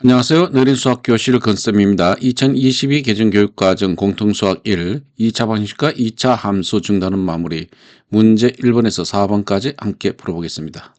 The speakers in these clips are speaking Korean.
안녕하세요. 느린수학 교실 건쌤입니다. 2022 개정교육과정 공통수학 1, 2차 방식과 2차 함수 중단은 마무리 문제 1번에서 4번까지 함께 풀어보겠습니다.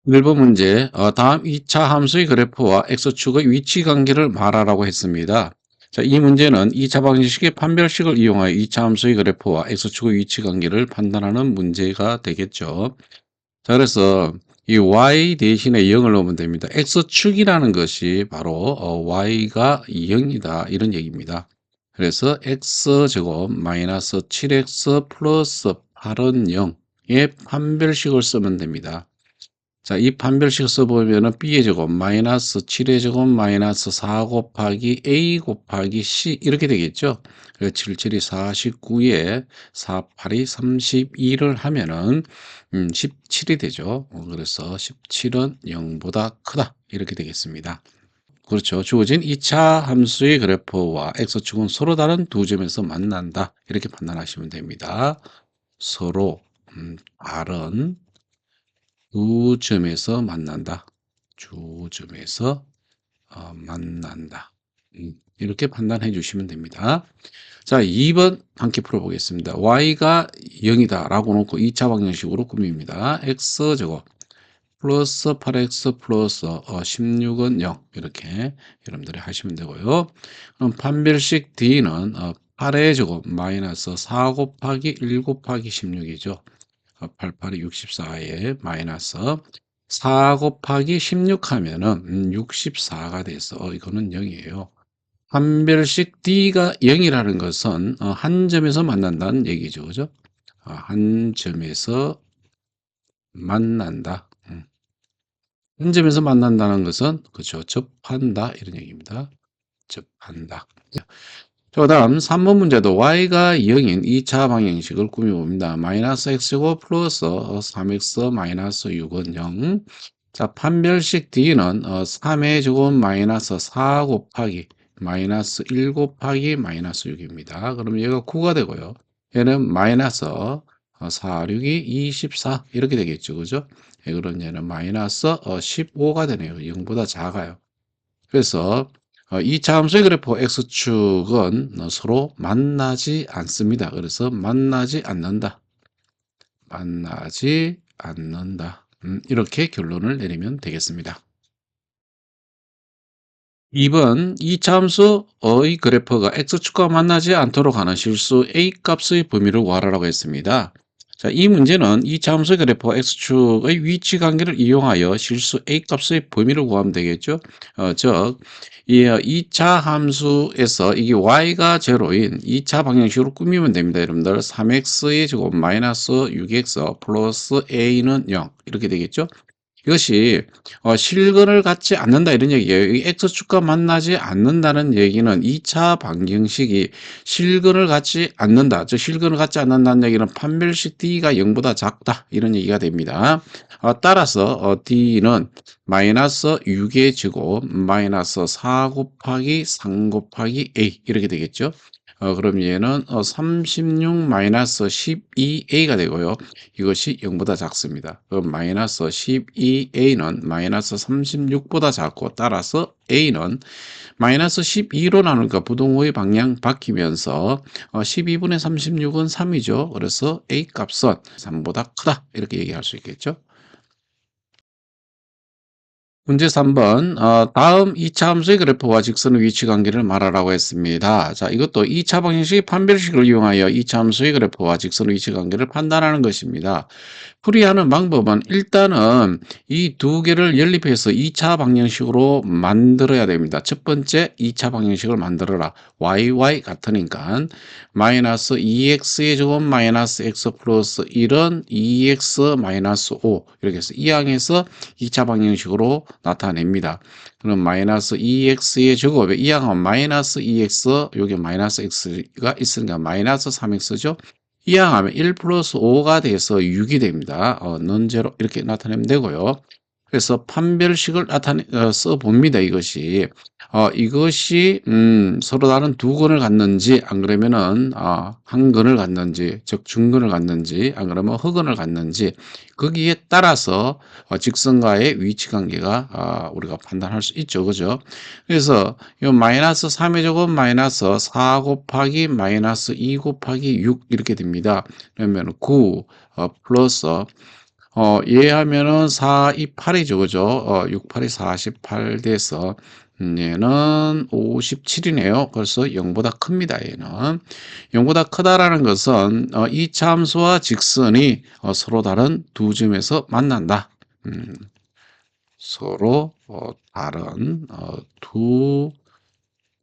1번 문제, 다음 2차 함수의 그래프와 x축의 위치 관계를 말하라고 했습니다. 자, 이 문제는 2차 방식의 판별식을 이용하여 2차 함수의 그래프와 x축의 위치 관계를 판단하는 문제가 되겠죠. 자, 그래서 이 y 대신에 0을 넣으면 됩니다. x축이라는 것이 바로 y가 0이다 이런 얘기입니다. 그래서 x제곱 마이너스 7x 플러스 8은 0의 판별식을 쓰면 됩니다. 자, 이 판별식 써보면은 b의 제곱 마이너스 7의 제곱 마이너스 4 곱하기 a 곱하기 c 이렇게 되겠죠. 77이 49에 48이 32를 하면은 17이 되죠. 그래서 17은 0보다 크다 이렇게 되겠습니다. 그렇죠. 주어진 2차 함수의 그래프와 x축은 서로 다른 두 점에서 만난다 이렇게 판단하시면 됩니다. 서로 다른 두 점에서 만난다. 두 점에서 만난다. 이렇게 판단해 주시면 됩니다. 자, 2번 함께 풀어보겠습니다. y가 0이다 라고 놓고 2차 방정식으로 꾸밉니다. x제곱 플러스 8x 플러스 16은 0 이렇게 여러분들이 하시면 되고요. 그럼 판별식 D는 8의 제곱 마이너스 4 곱하기 1 곱하기 16이죠. 88이 64에 마이너스 4 곱하기 16 하면은 64가 돼서 이거는 0이에요. 판별식 D가 0이라는 것은 한 점에서 만난다는 얘기죠. 그죠? 한 점에서 만난다. 한 점에서 만난다는 것은 그렇죠. 접한다 이런 얘기입니다. 접한다. 자, 그다음 3번 문제도 y가 0인 2차 방정식을 꾸며봅니다. 마이너스 x고 플러스 3x 마이너스 6은 0. 자, 판별식 D는 3의 제곱 마이너스 4 곱하기 마이너스 1 곱하기 마이너스 6입니다. 그럼 얘가 9가 되고요. 얘는 마이너스 4, 6이 24 이렇게 되겠죠. 그죠? 예, 그럼 얘는 마이너스 15가 되네요. 0보다 작아요. 그래서 이 함수의 그래프 x축은 서로 만나지 않습니다. 그래서 만나지 않는다. 만나지 않는다. 이렇게 결론을 내리면 되겠습니다. 2번 이 함수의 그래프가 x축과 만나지 않도록 하는 실수 a 값의 범위를 구하라고 했습니다. 자, 이 문제는 이 함수의 그래프와 x축의 위치 관계를 이용하여 실수 a 값의 범위를 구하면 되겠죠. 즉, 이 2차 함수에서 이게 y가 제로인 2차 방정식으로 꾸미면 됩니다. 여러분들 3x의 제곱 마이너스 6x 플러스 a는 0 이렇게 되겠죠. 이것이 실근을 갖지 않는다 이런 얘기예요. 이 x축과 만나지 않는다는 얘기는 2차 방정식이 실근을 갖지 않는다. 즉 실근을 갖지 않는다는 얘기는 판별식 D가 0보다 작다 이런 얘기가 됩니다. 따라서 D는 마이너스 6의 제곱 마이너스 4 곱하기 3 곱하기 A 이렇게 되겠죠. 그럼 얘는 36 마이너스 12a가 되고요. 이것이 0보다 작습니다. 그럼 마이너스 12a는 마이너스 36보다 작고 따라서 a는 마이너스 12로 나누니까 부동호의 방향 바뀌면서 12분의 36은 3이죠. 그래서 a 값은 3보다 크다 이렇게 얘기할 수 있겠죠. 문제 3번 다음 2차 함수의 그래프와 직선의 위치 관계를 말하라고 했습니다. 자, 이것도 2차 방정식 판별식을 이용하여 2차 함수의 그래프와 직선의 위치 관계를 판단하는 것입니다. 풀이하는 방법은 일단은 이 두 개를 연립해서 2차 방정식으로 만들어야 됩니다. 첫 번째 2차 방정식을 만들어라. yy 같으니까 마이너스 2x의 제곱 마이너스 x 플러스 1은 2x 마이너스 5 이렇게 해서 이 항에서 2차 방정식으로 나타냅니다. 그럼 마이너스 2x의 제곱에 이 항은 마이너스 2x 여기 마이너스 x가 있으니까 마이너스 3x죠. 이항하면 1 플러스 5가 돼서 6이 됩니다. 논제로 이렇게 나타내면 되고요. 그래서 판별식을 써 봅니다. 이것이 서로 다른 두 근을 갖는지, 안 그러면은 한 근을 갖는지, 즉 중근을 갖는지, 안 그러면 허근을 갖는지, 거기에 따라서 직선과의 위치 관계가 우리가 판단할 수 있죠. 그죠? 그래서 이 마이너스 3의 제곱 마이너스 4 곱하기 마이너스 2 곱하기 6 이렇게 됩니다. 그러면 9 플러스 얘 하면은 4, 2, 8이죠. 그죠? 6, 8이 48 돼서 얘는 57이네요. 그래서 0보다 큽니다. 얘는. 0보다 크다라는 것은 이 참수와 직선이 서로 다른 두 점에서 만난다. 서로 다른 두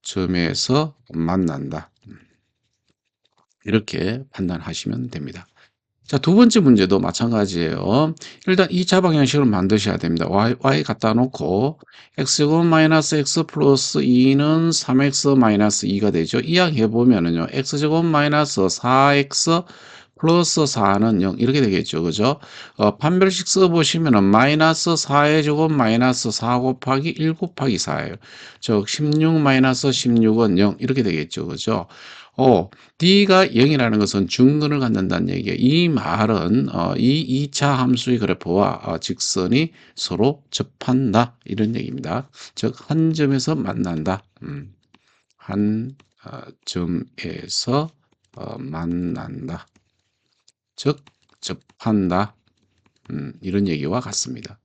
점에서 만난다. 이렇게 판단하시면 됩니다. 자, 두 번째 문제도 마찬가지예요. 일단 2차 방정식을 만드셔야 됩니다. y 갖다 놓고 x제곱 마이너스 x 플러스 2는 3x 마이너스 2가 되죠. 이항해 보면은요. x제곱 마이너스 4x 플러스 4는 0 이렇게 되겠죠. 그죠? 판별식 써보시면은 마이너스 4의 제곱 마이너스 4 곱하기 1 곱하기 4예요. 즉 16 마이너스 16은 0 이렇게 되겠죠. 그죠? D가 0이라는 것은 중근을 갖는다는 얘기예요. 이 말은 이 2차 함수의 그래프와 직선이 서로 접한다 이런 얘기입니다. 즉 한 점에서 만난다. 한 점에서 만난다. 즉 접한다. 이런 얘기와 같습니다.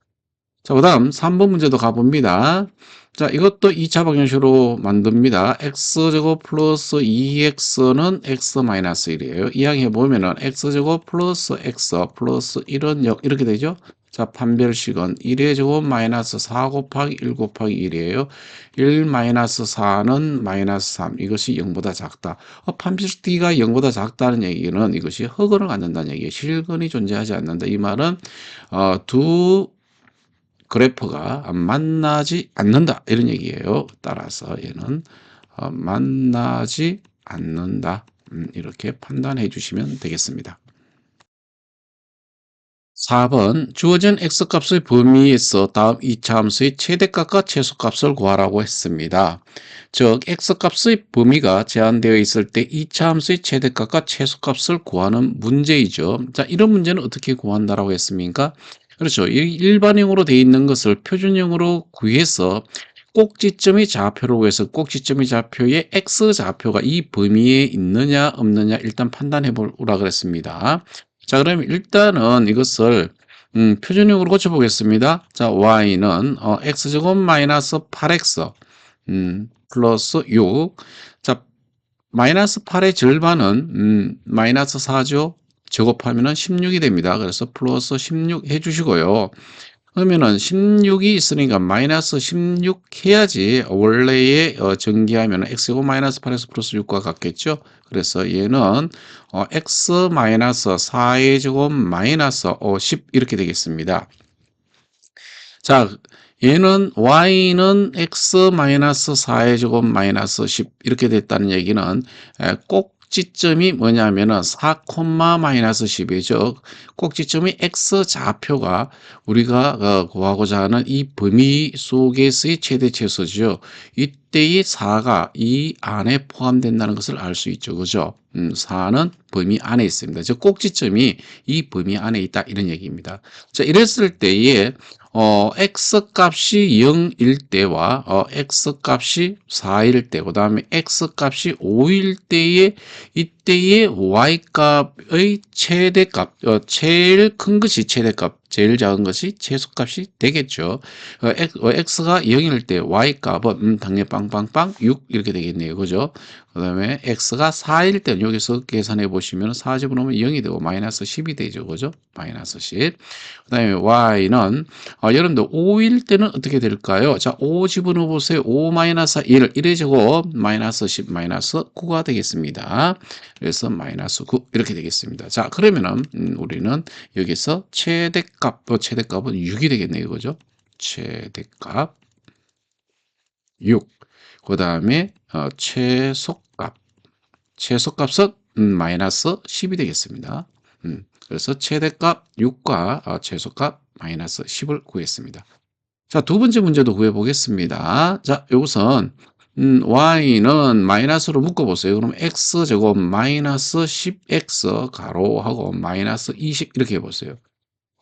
자, 그 다음 3번 문제도 가봅니다. 자, 이것도 2차 방정식으로 만듭니다. x제곱 플러스 2x는 x 마이너스 1이에요. 이항해 보면은 x제곱 플러스 x 플러스 1은 0 이렇게 되죠. 자, 판별식은 1의 제곱 마이너스 4 곱하기 1 곱하기 1이에요. 1 마이너스 4는 마이너스 3. 이것이 0보다 작다. 판별식 D가 0보다 작다는 얘기는 이것이 허근을 갖는다는 얘기예요. 실근이 존재하지 않는다. 이 말은 두 그래프가 만나지 않는다 이런 얘기예요. 따라서 얘는 만나지 않는다 이렇게 판단해 주시면 되겠습니다. 4번 주어진 x값의 범위에서 다음 이차 함수의 최대값과 최소값을 구하라고 했습니다. 즉 x값의 범위가 제한되어 있을 때 이차 함수의 최대값과 최소값을 구하는 문제이죠. 자, 이런 문제는 어떻게 구한다라고 했습니까? 그렇죠. 일반형으로 되어 있는 것을 표준형으로 구해서 꼭지점의 좌표로 구해서 꼭지점의 좌표에 x좌표가 이 범위에 있느냐 없느냐 일단 판단해 보라 그랬습니다. 자, 그럼 일단은 이것을 표준형으로 고쳐보겠습니다. 자, y는 x제곱 마이너스 8x 플러스 6. 자, 마이너스 8의 절반은 마이너스 4죠. 제곱하면은 16이 됩니다. 그래서 플러스 16 해주시고요. 그러면은 16이 있으니까 마이너스 16 해야지 원래의 전개하면 x제곱 마이너스 8x 플러스 6과 같겠죠. 그래서 얘는 x 마이너스 4의 제곱 마이너스 10 이렇게 되겠습니다. 자, 얘는 y는 x 마이너스 4의 제곱 마이너스 10 이렇게 됐다는 얘기는 꼭지점이 뭐냐면은 4, 마이너스 10이죠. 꼭지점이 x 좌표가 우리가 구하고자 하는 이 범위 속에서의 최대 최소죠. 이때의 4가 이 안에 포함된다는 것을 알 수 있죠. 그죠? 4는 범위 안에 있습니다. 즉 꼭지점이 이 범위 안에 있다 이런 얘기입니다. 자, 이랬을 때에 x 값이 0일 때와 x 값이 4일 때, 그 다음에 x 값이 5일 때에 이때의 y 값의 최대값, 제일 큰 것이 최대값, 제일 작은 것이 최소값이 되겠죠. x가 0일 때 y 값은 당연히 빵빵빵 6 이렇게 되겠네요. 그죠? 그 다음에 x가 4일 때는 여기서 계산해 보시면 4 집어넣으면 0이 되고 마이너스 10이 되죠. 그죠? 마이너스 10. 그 다음에 y는 여러분들 5일 때는 어떻게 될까요? 자, 5 집어넣어 보세요. 5 마이너스 1, 1의 제곱 마이너스 10 마이너스 9가 되겠습니다. 그래서 마이너스 9 이렇게 되겠습니다. 자, 그러면은 우리는 여기서 최대값은 6이 되겠네요. 그죠? 최대값 6. 그 다음에 최소값은 마이너스 10이 되겠습니다. 그래서 최대값 6과 최소값 마이너스 10을 구했습니다. 자, 두 번째 문제도 구해보겠습니다. 자, 여기선 y는 마이너스로 묶어보세요. 그럼 x제곱 마이너스 10x 가로하고 마이너스 20 이렇게 해보세요.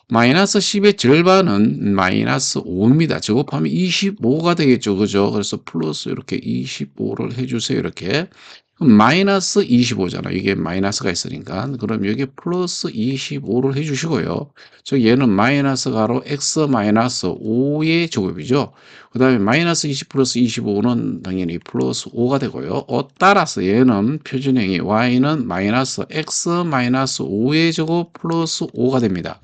마이너스 10의 절반은 마이너스 5입니다. 제곱하면 25가 되겠죠. 그죠? 그래서 플러스 이렇게 25를 해주세요. 이렇게. 그럼 마이너스 25잖아. 이게 마이너스가 있으니까. 그럼 여기 플러스 25를 해주시고요. 저 얘는 마이너스 가로 x 마이너스 5의 제곱이죠. 그 다음에 마이너스 20 플러스 25는 당연히 플러스 5가 되고요. 따라서 얘는 표준형이 y는 마이너스 x 마이너스 5의 제곱 플러스 5가 됩니다.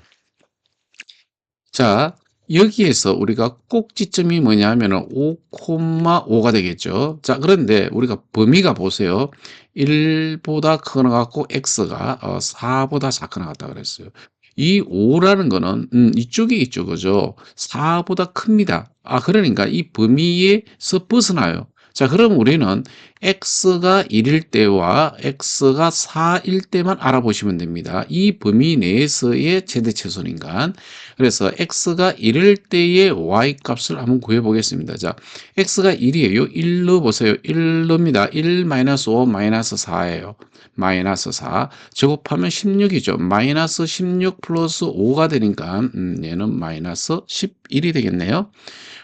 자, 여기에서 우리가 꼭지점이 뭐냐 하면은 5,5가 되겠죠. 자, 그런데 우리가 범위가 보세요. 1보다 크거나 같고 x가 4보다 작거나 같다 그랬어요. 이 5라는 거는 이쪽에 있죠. 그죠? 4보다 큽니다. 그러니까 이 범위에서 벗어나요. 자, 그럼 우리는 x가 1일 때와 x가 4일 때만 알아보시면 됩니다. 이 범위 내에서의 최대 최소인간. 그래서 x가 1일 때의 y 값을 한번 구해 보겠습니다. 자, x가 1이에요. 1로 보세요. 1로입니다. 1 마이너스 5 마이너스 4예요. 마이너스 4 제곱하면 16이죠. 마이너스 16 플러스 5가 되니까 얘는 마이너스 11이 되겠네요.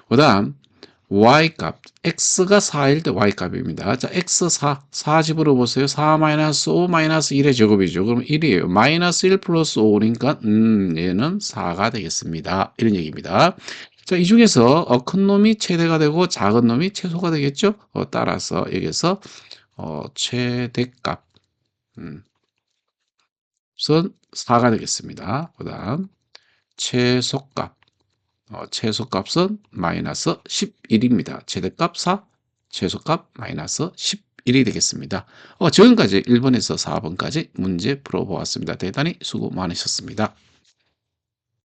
그 다음 y값 x가 4일 때 y값입니다. 자, x4 4 집어넣어보세요. 4 마이너스 5 마이너스 1의 제곱이죠. 그럼 1이에요. 마이너스 1 플러스 5니까 얘는 4가 되겠습니다. 이런 얘기입니다. 자, 이 중에서 큰 놈이 최대가 되고 작은 놈이 최소가 되겠죠. 따라서 여기서 최대값 우선 4가 되겠습니다. 그 다음 최소값 최소값은 마이너스 11입니다. 최대값 4, 최소값 마이너스 11이 되겠습니다. 지금까지 1번에서 4번까지 문제 풀어보았습니다. 대단히 수고 많으셨습니다.